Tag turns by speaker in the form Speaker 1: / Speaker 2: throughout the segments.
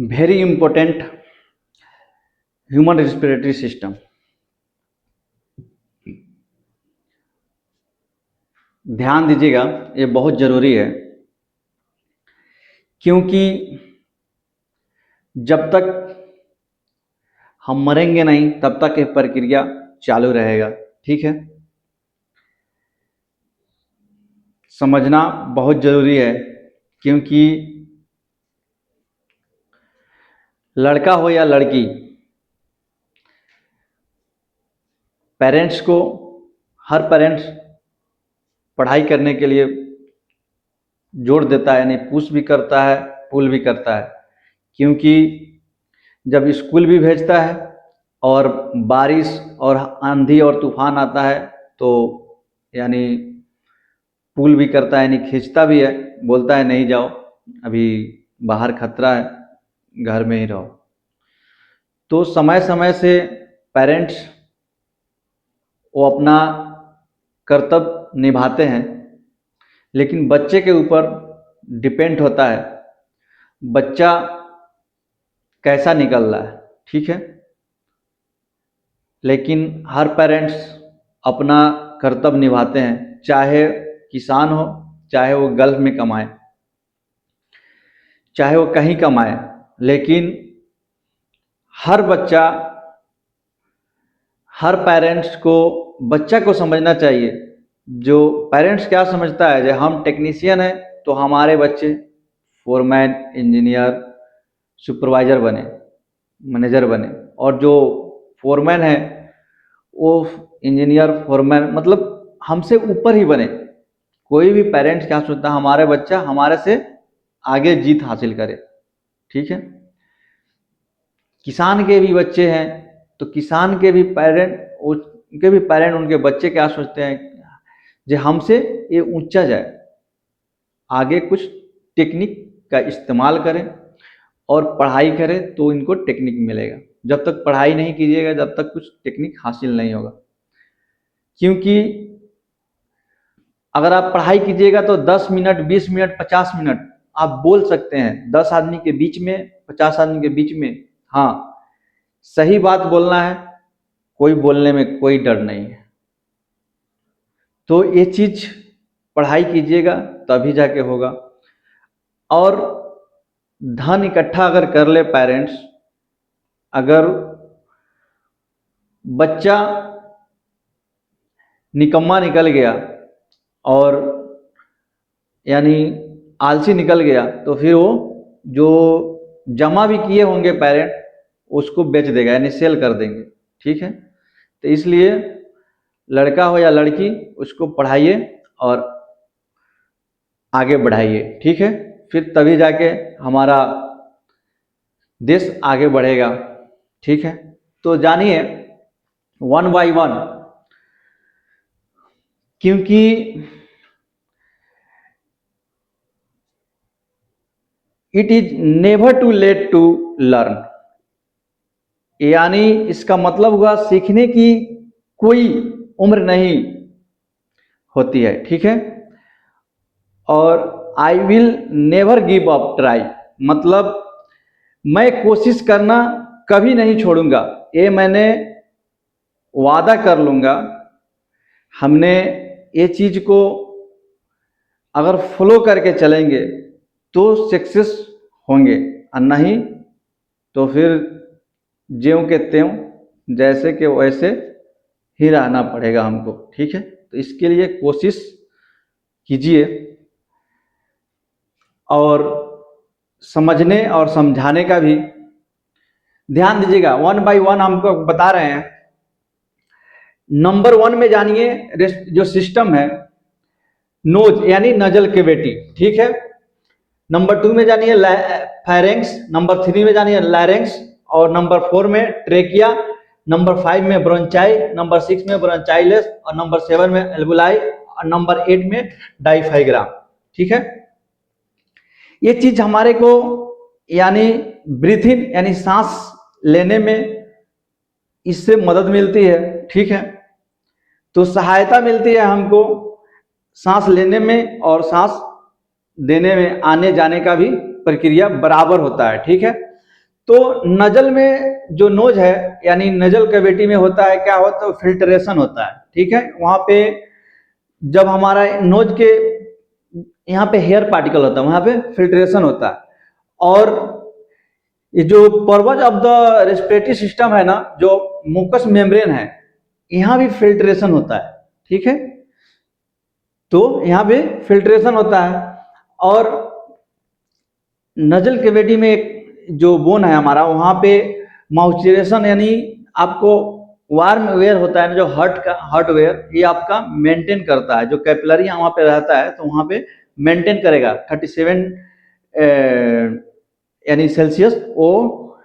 Speaker 1: Very important human respiratory system. ध्यान दीजिएगा, ये बहुत ज़रूरी है, क्योंकि जब तक हम मरेंगे नहीं तब तक ये प्रक्रिया चालू रहेगा। ठीक है, समझना बहुत ज़रूरी है, क्योंकि लड़का हो या लड़की, पेरेंट्स को, हर पेरेंट्स पढ़ाई करने के लिए जोर देता है, यानी पुश भी करता है, पुल भी करता है। क्योंकि जब स्कूल भी भेजता है और बारिश और आंधी और तूफान आता है तो यानी पुल भी करता है, यानी खींचता भी है, बोलता है नहीं जाओ, अभी बाहर खतरा है, घर में ही रहो। तो समय समय से पेरेंट्स वो अपना कर्तव्य निभाते हैं, लेकिन बच्चे के ऊपर डिपेंड होता है बच्चा कैसा निकल रहा है। ठीक है, लेकिन हर पेरेंट्स अपना कर्तव्य निभाते हैं, चाहे किसान हो, चाहे वो गल्फ में कमाए, चाहे वो कहीं कमाए, लेकिन हर बच्चा, हर पेरेंट्स को बच्चा को समझना चाहिए। जो पेरेंट्स क्या समझता है, जब हम टेक्नीशियन हैं तो हमारे बच्चे फोरमैन, इंजीनियर, सुपरवाइजर बने, मैनेजर बने, और जो फोरमैन है वो इंजीनियर, फोरमैन, मतलब हमसे ऊपर ही बने। कोई भी पेरेंट्स क्या सोचता है, हमारे बच्चा हमारे से आगे जीत हासिल करे। ठीक है, किसान के भी बच्चे हैं तो किसान के भी पेरेंट, उनके बच्चे क्या सोचते हैं, जो हमसे ये ऊंचा जाए, आगे कुछ टेक्निक का इस्तेमाल करें और पढ़ाई करें तो इनको टेक्निक मिलेगा। जब तक पढ़ाई नहीं कीजिएगा, जब तक कुछ टेक्निक हासिल नहीं होगा। क्योंकि अगर आप पढ़ाई कीजिएगा तो 10 मिनट, 20 मिनट, 50 मिनट आप बोल सकते हैं, 10 आदमी के बीच में, 50 आदमी के बीच में। हाँ, सही बात बोलना है, कोई बोलने में कोई डर नहीं है। तो ये चीज पढ़ाई कीजिएगा तभी जाके होगा। और धन इकट्ठा अगर कर ले पेरेंट्स, अगर बच्चा निकम्मा निकल गया और यानी आलसी निकल गया, तो फिर वो जो जमा भी किए होंगे पेरेंट, उसको बेच देगा, यानी सेल कर देंगे। ठीक है, तो इसलिए लड़का हो या लड़की, उसको पढ़ाइए और आगे बढ़ाइए। ठीक है, फिर तभी जाके हमारा देश आगे बढ़ेगा। ठीक है, तो जानिए वन बाय वन, क्योंकि it is never too late to learn, यानी इसका मतलब हुआ सीखने की कोई उम्र नहीं होती है। ठीक है, और I will never give up try, मतलब मैं कोशिश करना कभी नहीं छोड़ूंगा, ये मैंने वादा कर लूँगा। हमने ये चीज़ को अगर फॉलो करके चलेंगे तो सक्सेस होंगे, और नहीं तो फिर ज्यों के त्यों, जैसे के वैसे ही रहना पड़ेगा हमको। ठीक है, तो इसके लिए कोशिश कीजिए और समझने और समझाने का भी ध्यान दीजिएगा। वन बाय वन हमको बता रहे हैं। नंबर 1 में जानिए जो सिस्टम है, नोज यानी नजल कैविटी। ठीक है, नंबर 2 में जानिए फेरेंक्स, नंबर 3 में जानिए लैरेंक्स, और नंबर 4 में ट्रेकिया, नंबर 5 में ब्रोंचाई, नंबर 6 में ब्रोंचाइलेस, और नंबर 7 में एल्वुलाई, और नंबर 8 में डायफ्राम। ठीक है, ये चीज हमारे को यानी ब्रीथ इन यानी सांस लेने में इससे मदद मिलती है। ठीक है, तो सहायता मिलती है हमको सांस लेने में, और सांस देने में, आने जाने का भी प्रक्रिया बराबर होता है। ठीक है, तो नजल में जो नोज है यानी नजल कैविटी में होता है, क्या होता है, फिल्ट्रेशन होता है, ठीक है। वहां पे जब हमारा नोज के यहाँ पे हेयर पार्टिकल होता है, वहां पे फिल्ट्रेशन होता है। और ये जो purpose of the respiratory system है ना, जो मुकस मेम्ब्रेन है, यहाँ भी फिल्ट्रेशन होता है, ठीक है। तो यहाँ पे फिल्ट्रेशन होता है। और नजल कैविटी में एक जो बोन है हमारा, वहाँ पे मॉइस्चराइजेशन यानी आपको वार्म वेयर होता है ना, जो हार्ट वेयर, ये आपका मेंटेन करता है। जो कैपिलरी वहाँ पे रहता है तो वहाँ पे मेंटेन करेगा 37 यानी सेल्सियस, वो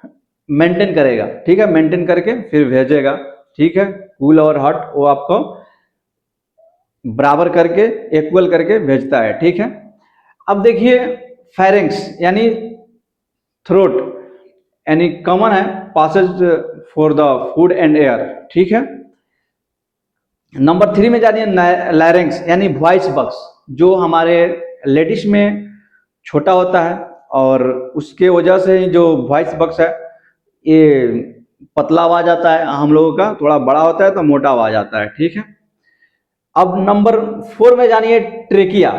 Speaker 1: मेंटेन करेगा, ठीक है। मेंटेन करके फिर भेजेगा, ठीक है। कूल और हॉट वो आपको बराबर करके इक्वल करके भेजता है, ठीक है। अब देखिए फेरेंक्स यानी थ्रोट यानी कॉमन है passage for the food and air, ठीक है। नंबर 3 में जानिए लैरिंक्स यानी वॉइस बॉक्स, जो हमारे लेडीज में छोटा होता है और उसके वजह से जो वॉइस बॉक्स है ये पतला आवाज आता है, हम लोगों का थोड़ा बड़ा होता है तो मोटा आवाज आता है, ठीक है। अब नंबर 4 में जानिए ट्रेकिया,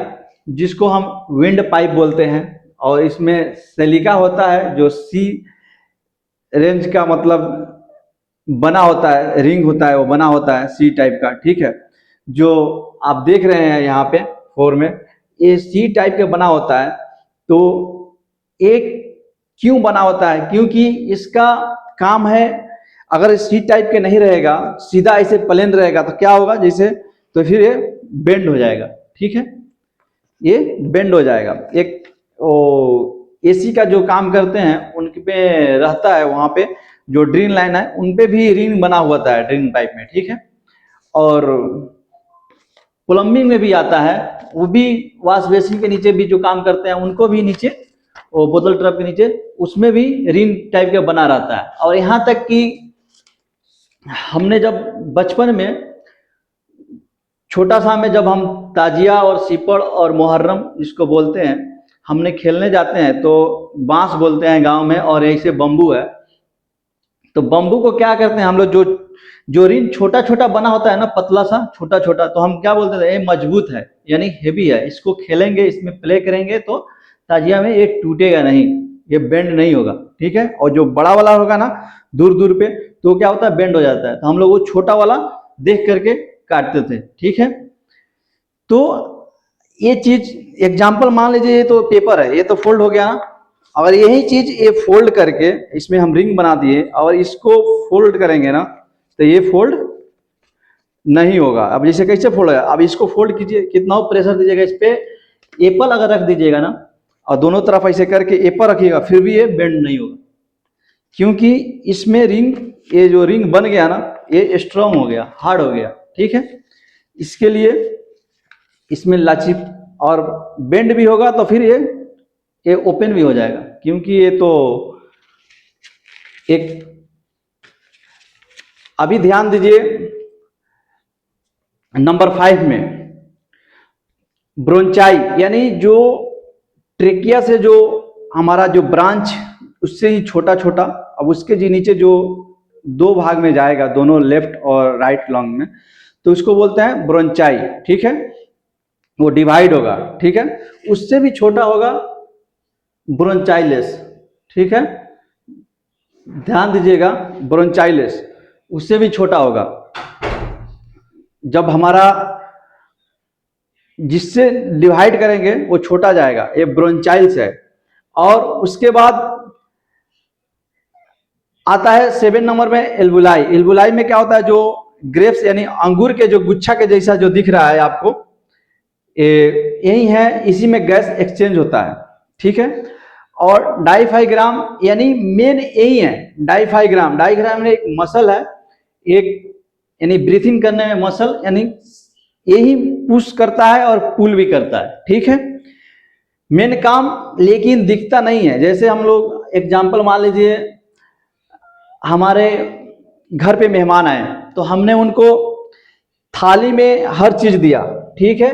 Speaker 1: जिसको हम विंड पाइप बोलते हैं। और इसमें सेलिका होता है, जो सी रेंज का मतलब बना होता है, रिंग होता है, वो बना होता है सी टाइप का, ठीक है। जो आप देख रहे हैं यहाँ पे 4 में, ये सी टाइप का बना होता है। तो एक क्यों बना होता है, क्योंकि इसका काम है, अगर सी टाइप के नहीं रहेगा, सीधा ऐसे प्लेन रहेगा तो क्या होगा, जैसे तो फिर ये बेंड हो जाएगा, ठीक है। ये बेंड हो जाएगा। एक एसी का जो काम करते हैं उनके पे रहता है, वहां पे जो ड्रेन लाइन है उन पे भी रिंग बना हुआ है ड्रेन पाइप में, ठीक है। और प्लम्बिंग में भी आता है, वो भी वॉश बेसिन के नीचे भी जो काम करते हैं उनको भी नीचे वो बोतल ट्रप के नीचे उसमें भी रिंग टाइप का बना रहता है। और यहाँ तक कि हमने जब बचपन में छोटा सा में जब हम ताजिया और सिपड़ और मुहर्रम जिसको बोलते हैं, हमने खेलने जाते हैं तो बांस बोलते हैं गांव में, और ऐसे बम्बू है। तो बम्बू को क्या करते हैं हम लोग, जो जो रिंग छोटा छोटा बना होता है ना, पतला सा छोटा छोटा, तो हम क्या बोलते थे, ये मजबूत है यानी हेवी है, इसको खेलेंगे, इसमें प्ले करेंगे तो ताजिया में ये टूटेगा नहीं, ये बेंड नहीं होगा, ठीक है। और जो बड़ा वाला होगा ना दूर दूर पे, तो क्या होता है, बेंड हो जाता है। तो हम लोग वो छोटा वाला देख करके काटते थे, ठीक है। तो ये चीज एग्जाम्पल मान लीजिए, ये तो पेपर है, ये तो फोल्ड हो गया ना। अगर यही चीज ये फोल्ड करके इसमें हम रिंग बना दिए और इसको फोल्ड करेंगे ना, तो ये फोल्ड नहीं होगा। अब जैसे कैसे फोल्ड होगा, अब इसको फोल्ड कीजिए, कितना प्रेशर दीजिएगा इस पे, एप्पल अगर रख दीजिएगा ना और दोनों तरफ ऐसे करके एप्पल रखिएगा, फिर भी ये बेंड नहीं होगा, क्योंकि इसमें रिंग, ये जो रिंग बन गया ना, ये स्ट्रांग हो गया, हार्ड हो गया, ठीक है। इसके लिए इसमें लचीप और बेंड भी होगा तो फिर ये ओपन भी हो जाएगा, क्योंकि ये तो एक, अभी ध्यान दीजिए नंबर 5 में ब्रोंचाई यानी जो ट्रेकिया से जो हमारा जो ब्रांच उससे ही छोटा छोटा, अब उसके जी नीचे जो 2 भाग में जाएगा, दोनों लेफ्ट और राइट लॉन्ग में, तो उसको बोलते हैं ब्रोंचाई, ठीक है। वो डिवाइड होगा, ठीक है। उससे भी छोटा होगा ब्रोंचाइलेस, ठीक है, ध्यान दीजिएगा, ब्रोंचाइलेस उससे भी छोटा होगा। जब हमारा जिससे डिवाइड करेंगे वो छोटा जाएगा, ये ब्रोंचाइल्स है। और उसके बाद आता है 7 नंबर में एल्वुलाई। एल्वुलाई में क्या होता है, जो ग्रेप्स यानी अंगूर के जो गुच्छा के जैसा जो दिख रहा है आपको, यही है, इसी में गैस एक्सचेंज होता है, ठीक है। और डाइफाइग्राम यानी मेन यही है, डाइफाइग्राम। डाइग्राम में एक मसल है, एक यानी ब्रीथिंग करने में मसल, यानी यही पुश करता है और पुल भी करता है, ठीक है, मेन काम। लेकिन दिखता नहीं है। जैसे हम लोग एग्जाम्पल मान लीजिए, हमारे घर पे मेहमान आए तो हमने उनको थाली में हर चीज दिया, ठीक है।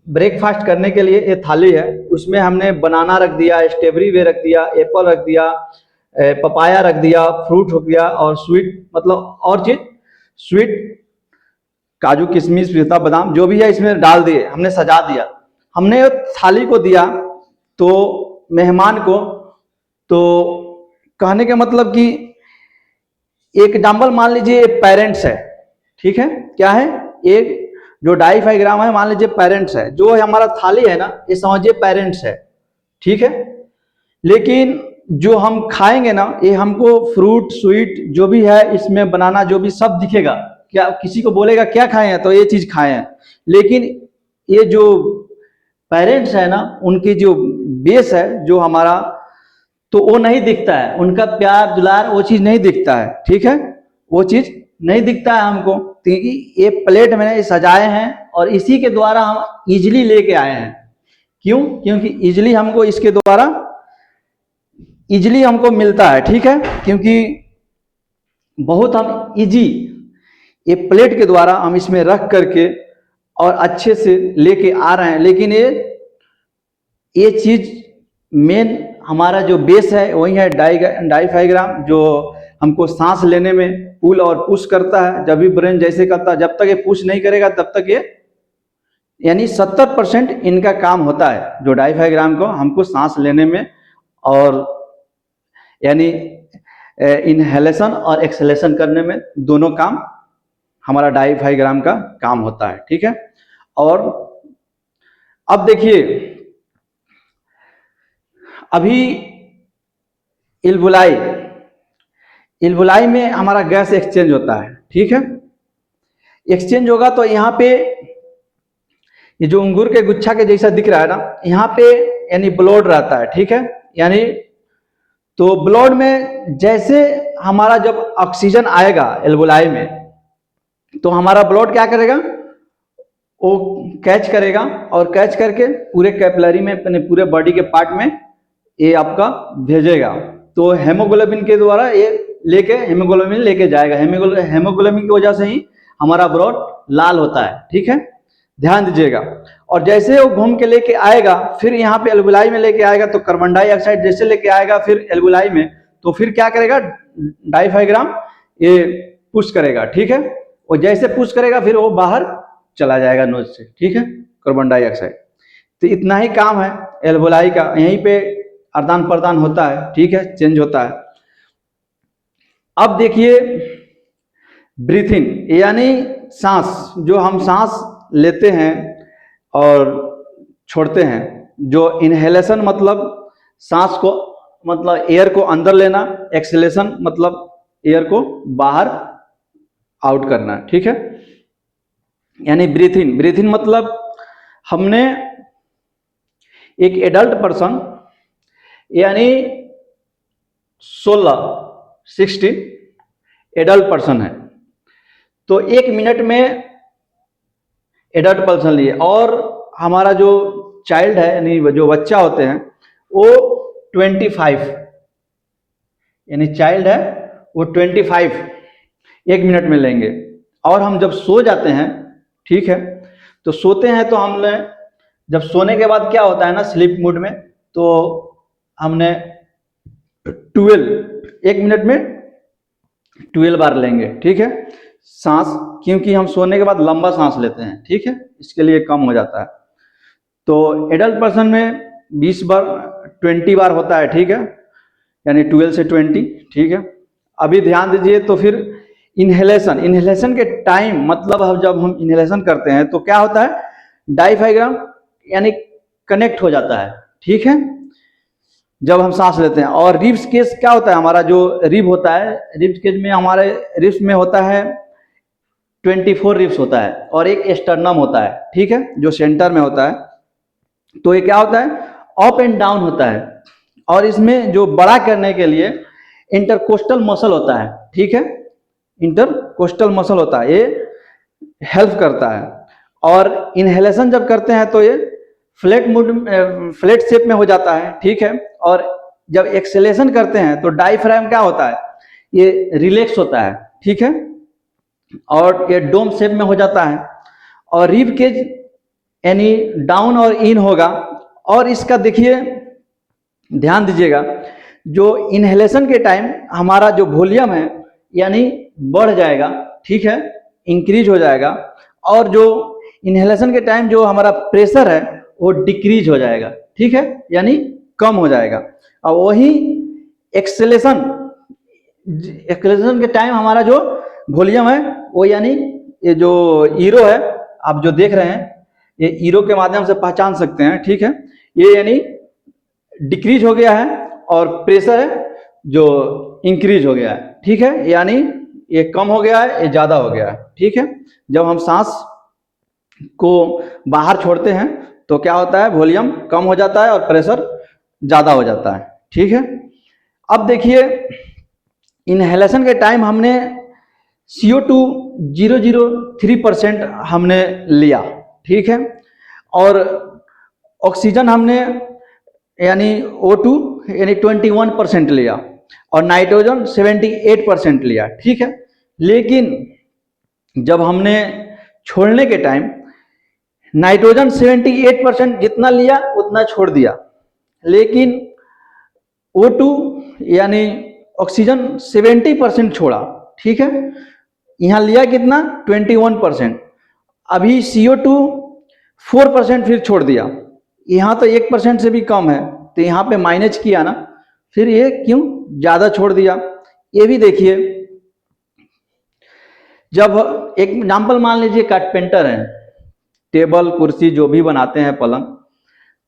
Speaker 1: ब्रेकफास्ट करने के लिए ये थाली है, उसमें हमने बनाना रख दिया, स्ट्रॉबेरी भी रख दिया, एप्पल रख दिया, पपाया रख दिया, फ्रूट हो गया, और स्वीट मतलब और चीज स्वीट, काजू किशमिश पिस्ता बादाम जो भी है इसमें डाल दिए, हमने सजा दिया। हमने थाली को दिया तो मेहमान को, तो कहने का मतलब कि एक एग्जाम्पल मान लीजिए पेरेंट्स है, ठीक है, क्या है, एक जो 2.5 ग्राम है मान लीजिए पेरेंट्स है, जो हमारा थाली है ना ये समझिए पेरेंट्स है, ठीक है। लेकिन जो हम खाएंगे ना ये हमको फ्रूट स्वीट जो भी है इसमें बनाना जो भी सब दिखेगा, क्या किसी को बोलेगा क्या खाए हैं तो ये चीज खाए हैं, लेकिन ये जो पेरेंट्स है ना उनकी जो बेस है जो हमारा, तो वो नहीं दिखता है, उनका प्यार दुलार वो चीज नहीं दिखता है, ठीक है, वो चीज नहीं दिखता है हमको, क्योंकि ये प्लेट मैंने सजाए हैं और इसी के द्वारा हम इजिली लेके आए हैं। क्यों? क्योंकि इजिली हमको इसके द्वारा इजिली हमको मिलता है, ठीक है, क्योंकि बहुत हम इजी ये प्लेट के द्वारा हम इसमें रख करके और अच्छे से लेके आ रहे हैं। लेकिन ये चीज मेन हमारा जो बेस है वही है 2.5 ग्राम, जो हमको सांस लेने में पुल और पुश करता है। जब भी ब्रेन जैसे करता है, जब तक ये पुश नहीं करेगा तब तक ये, यानी 70% इनका काम होता है जो 2.5 ग्राम को हमको सांस लेने में, और यानी इनहेलेशन और एक्सहेलेशन करने में दोनों काम हमारा 2.5 ग्राम का काम होता है, ठीक है। और अब देखिए अभी इल्वुलाई में हमारा गैस एक्सचेंज होता है, ठीक है। एक्सचेंज होगा तो यहाँ पे ये जो अंगूर के गुच्छा के जैसा दिख रहा है ना, यहाँ पे यानी ब्लड रहता है, ठीक है, यानी तो ब्लड में जैसे हमारा जब ऑक्सीजन आएगा एल्वुलाई में, तो हमारा ब्लड क्या करेगा, वो कैच करेगा और कैच करके पूरे कैपिलरी में अपने पूरे बॉडी के पार्ट में ये आपका भेजेगा। तो हेमोग्लोबिन के द्वारा ये हेमोग्लोबिन लेके जाएगा, हेमोग्लोबिन की वजह से ही हमारा ब्लड लाल होता है, ठीक है, ध्यान दीजिएगा। और जैसे वो घूम के लेके आएगा फिर यहाँ पे एल्वुलाई में लेके आएगा, तो कार्बन डाइऑक्साइड जैसे लेके आएगा फिर एल्वुलाई में, तो फिर क्या करेगा 2.5 ग्राम ये पुश करेगा, ठीक है। और जैसे पुश करेगा फिर वो बाहर चला जाएगा नोज से, ठीक है, कार्बन डाइऑक्साइड। तो इतना ही काम है एल्वुलाई का, यहीं पे आदान प्रदान होता है, ठीक है, चेंज होता है। अब देखिए ब्रीथ इन, यानी सांस, जो हम सांस लेते हैं और छोड़ते हैं, जो इनहेलेशन मतलब सांस को मतलब एयर को अंदर लेना, एक्सहेलेशन मतलब एयर को बाहर आउट करना, ठीक है। यानी ब्रीथ इन मतलब हमने एक एडल्ट पर्सन यानी 16 एडल्ट पर्सन है, तो 1 मिनट में एडल्ट पर्सन लिए, और हमारा जो चाइल्ड है यानी जो बच्चा होते हैं वो 25, यानी चाइल्ड है वो 25 1 मिनट में लेंगे। और हम जब सो जाते हैं, ठीक है, तो सोते हैं तो हमने जब सोने के बाद क्या होता है ना स्लीप मोड में, तो हमने 1 मिनट में 12 बार लेंगे, ठीक है, सांस, क्योंकि हम सोने के बाद लंबा सांस लेते हैं, ठीक है, इसके लिए कम हो जाता है। तो एडल्ट पर्सन में 20 बार 20 बार होता है, ठीक है, यानी 12 से 20, ठीक है। अभी ध्यान दीजिए, तो फिर इनहेलेशन के टाइम मतलब जब हम इनहेलेशन करते हैं तो क्या होता है 2.5 ग्राम यानी कनेक्ट हो जाता है, ठीक है, जब हम सांस लेते हैं। और रिब्स केस क्या होता है, हमारा जो रिब होता है, रिब्स केस में हमारे रिब्स में होता है 24 रिब्स होता है, और एक स्टर्नम होता है, ठीक है, जो सेंटर में होता है। तो ये क्या होता है अप एंड डाउन होता है, और इसमें जो बड़ा करने के लिए इंटरकोस्टल मसल होता है, ठीक है, इंटरकोस्टल मसल होता है, ये हेल्प करता है। और इनहेलेशन जब करते हैं तो ये फ्लैट शेप में हो जाता है, ठीक है। और जब एक्सहेलेशन करते हैं तो डायफ्राम क्या होता है, ये रिलैक्स होता है, ठीक है, और ये डोम शेप में हो जाता है। और रिब केज यानी डाउन और इन होगा। और इसका देखिए ध्यान दीजिएगा, जो इनहेलेशन के टाइम हमारा जो वॉल्यूम है यानी बढ़ जाएगा, ठीक है, इंक्रीज हो जाएगा, और जो इनहेलेशन के टाइम जो हमारा प्रेशर है वो डिक्रीज हो जाएगा, ठीक है, यानी कम हो जाएगा। और वही एक्सेलेशन एक्सेलेशन के टाइम हमारा जो वॉल्यूम है वो यानी ये जो ईरो है आप जो देख रहे हैं, ये ईरो के माध्यम से पहचान सकते हैं, ठीक है, ये यानी डिक्रीज हो गया है और प्रेशर है जो इंक्रीज हो गया है, ठीक है, यानी ये कम हो गया है, ये ज्यादा हो गया है, ठीक है। जब हम सांस को बाहर छोड़ते हैं तो क्या होता है, वॉल्यूम कम हो जाता है और प्रेशर ज्यादा हो जाता है, ठीक है। अब देखिए इनहेलेशन के टाइम हमने CO2 003% हमने लिया, ठीक है, और ऑक्सीजन हमने यानी O2 यानी 21% लिया और नाइट्रोजन 78% लिया, ठीक है। लेकिन जब हमने छोड़ने के टाइम नाइट्रोजन 78% जितना लिया उतना छोड़ दिया, लेकिन O2 यानी ऑक्सीजन 70% छोड़ा, ठीक है। यहाँ लिया कितना 21%, अभी CO2 4% फिर छोड़ दिया, यहाँ तो 1% से भी कम है, तो यहाँ पे माइनस किया ना, फिर ये क्यों ज्यादा छोड़ दिया। ये भी देखिए, जब एक एग्जाम्पल मान लीजिए कारपेंटर है, टेबल कुर्सी जो भी बनाते हैं पलंग,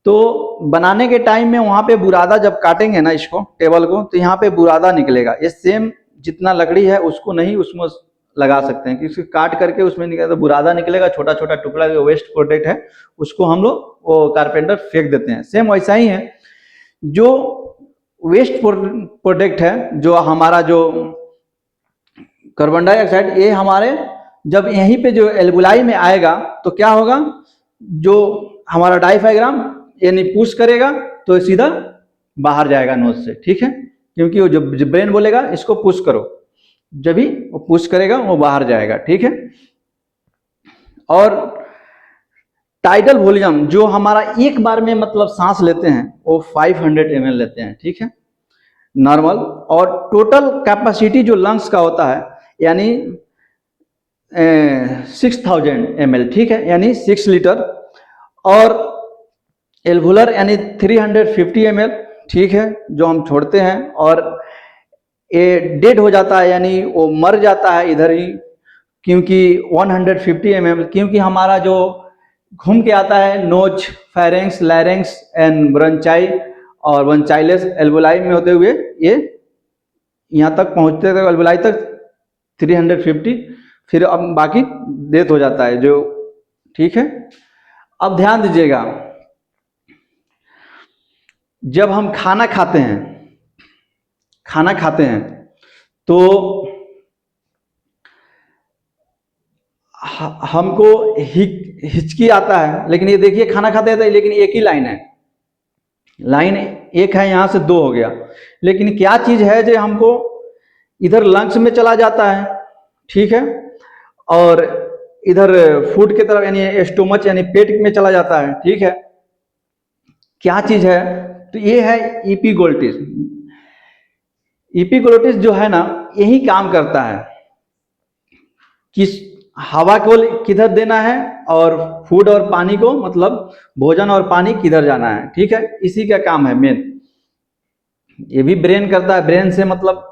Speaker 1: तो बनाने के टाइम में वहां पे बुरादा जब काटेंगे ना इसको टेबल को, तो यहाँ पे बुरादा निकलेगा, ये सेम जितना लकड़ी है उसको नहीं उसमें लगा सकते हैं, क्योंकि काट करके उसमें निकलेगा तो बुरादा निकलेगा, छोटा छोटा टुकड़ा जो वेस्ट प्रोडक्ट है उसको हम लोग वो कारपेंटर फेंक देते हैं। सेम वैसा ही है, जो वेस्ट प्रोडक्ट है जो हमारा जो कार्बन डाइऑक्साइड, ये हमारे जब यहीं पे जो एल्बुलाई में आएगा तो क्या होगा, जो हमारा डायफ्राम यानी पुश करेगा तो सीधा बाहर जाएगा नोज से, ठीक है, क्योंकि वो जब ब्रेन बोलेगा इसको पुश करो, जब भी वो पुश करेगा वो बाहर जाएगा, ठीक है। और टाइडल वॉल्यूम जो हमारा एक बार में मतलब सांस लेते हैं वो 500 ml लेते हैं, ठीक है, नॉर्मल। और टोटल कैपेसिटी जो लंग्स का होता है यानी 6000 ml, ठीक है, यानी 6 लीटर। और एल्वुलर यानी 350 ml, ठीक है, जो हम छोड़ते हैं, और ये डेड हो जाता है यानी वो मर जाता है इधर ही, क्योंकि 150 ml, क्योंकि हमारा जो घूम के आता है नोज, फेरेंक्स, लैरेंक्स एंड ब्रोंचाई और ब्रोंचाइलेस एल्वुलाई में होते हुए ये यहाँ तक पहुँचते थे एल्वुलाई तक 350, फिर अब बाकी डेथ हो जाता है जो, ठीक है। अब ध्यान दीजिएगा, जब हम खाना खाते हैं तो हमको हिचकी आता है, लेकिन ये देखिए खाना खाते हैं लेकिन एक ही लाइन है, लाइन एक है, यहाँ से दो हो गया, लेकिन क्या चीज है जो हमको इधर लंग्स में चला जाता है, ठीक है, और इधर फूड की तरफ यानी स्टोमच यानी पेट में चला जाता है, ठीक है। क्या चीज है, तो ये है इपिग्लोटिस। इपिग्लोटिस जो है ना यही काम करता है कि हवा को किधर देना है और फूड और पानी को, मतलब भोजन और पानी किधर जाना है, ठीक है, इसी का काम है मेन। ये भी ब्रेन करता है, ब्रेन से मतलब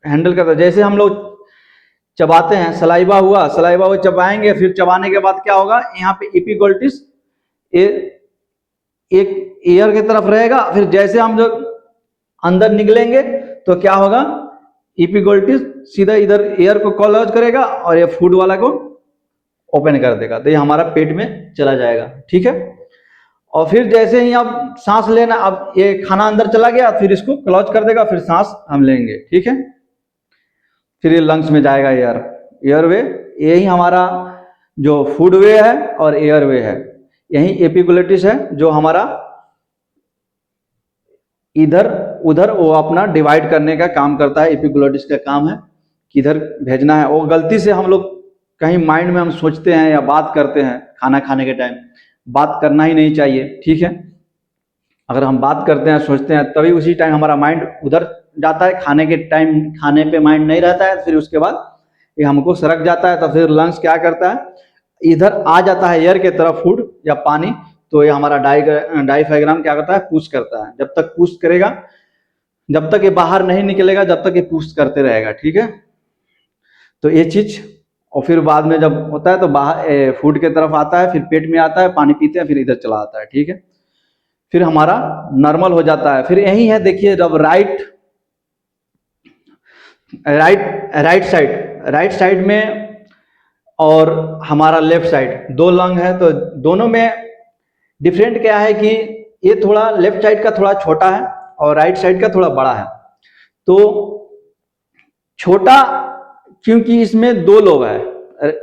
Speaker 1: हैंडल करता है। जैसे हम लोग चबाते हैं, सलाइवा हुआ, सलाइवा वो चबाएंगे, फिर चबाने के बाद क्या होगा, यहाँ पे इपिग्लोटिस एक एयर की तरफ रहेगा, फिर जैसे हम लोग अंदर निकलेंगे तो क्या होगा, इपिग्लोटिस सीधा इधर एयर को क्लोज करेगा और ये फूड वाला को ओपन कर देगा, तो ये हमारा पेट में चला जाएगा, ठीक है। और फिर जैसे ही अब सांस लेना, अब ये खाना अंदर चला गया, फिर इसको क्लोज कर देगा, फिर सांस हम लेंगे, ठीक है, फिर ये लंग्स में जाएगा एयरवे। यही हमारा जो फूड वे है और एयरवे है, यही एपिग्लोटिस है जो हमारा इधर उधर वो अपना डिवाइड करने का काम करता है। एपिग्लोटिस का काम है किधर भेजना है। वो गलती से हम लोग कहीं माइंड में हम सोचते हैं या बात करते हैं, खाना खाने के टाइम बात करना ही नहीं चाहिए, ठीक है। अगर हम बात करते हैं, सोचते हैं, तभी उसी टाइम हमारा माइंड उधर जाता है, खाने के टाइम खाने पे माइंड नहीं रहता है, फिर उसके बाद ये हमको सरक जाता है, तो फिर लंग्स क्या करता है, इधर आ जाता है एयर के तरफ फूड या पानी, तो ये हमारा डायफ्राम क्या करता है, पुश करता है। जब तक पुश करेगा, जब तक ये बाहर नहीं निकलेगा, जब तक ये पुश करते रहेगा, ठीक है। तो ये चीज, और फिर बाद में जब होता है तो बाहर फूड के तरफ आता है, फिर पेट में आता है, पानी पीते हैं, फिर इधर चला आता है, ठीक है। फिर हमारा नॉर्मल हो जाता है। फिर यही है, देखिए, जब राइट साइड में और हमारा लेफ्ट साइड दो लंग है, तो दोनों में डिफरेंट क्या है कि ये थोड़ा लेफ्ट साइड का थोड़ा छोटा है और राइट साइड का थोड़ा बड़ा है। तो छोटा क्योंकि इसमें दो लोब है,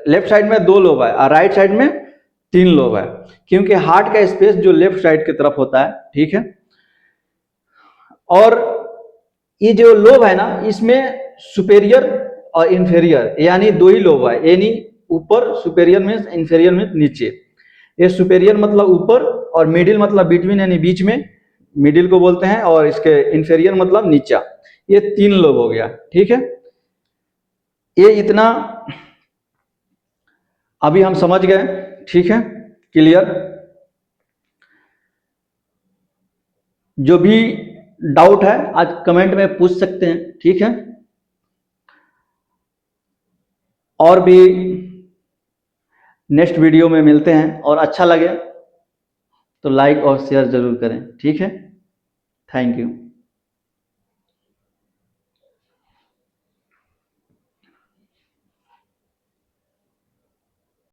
Speaker 1: लेफ्ट साइड में दो लोब है और राइट साइड में तीन लोब है, क्योंकि हार्ट का स्पेस जो लेफ्ट साइड की तरफ होता है, ठीक है। और ये जो लोब है ना, इसमें सुपेरियर और इंफेरियर यानी दो ही लोब है, यानी ऊपर सुपेरियर मीन्स, इंफेरियर मीन्स नीचे। ये सुपेरियर मतलब ऊपर और मिडिल मतलब बिटवीन यानी बीच में, मिडिल को बोलते हैं, और इसके इंफेरियर मतलब नीचा। ये तीन लोब हो गया, ठीक है। ये इतना अभी हम समझ गए, ठीक है, क्लियर। जो भी डाउट है आज कमेंट में पूछ सकते हैं, ठीक है। और भी नेक्स्ट वीडियो में मिलते हैं, और अच्छा लगे तो लाइक और शेयर जरूर करें, ठीक है। Thank you.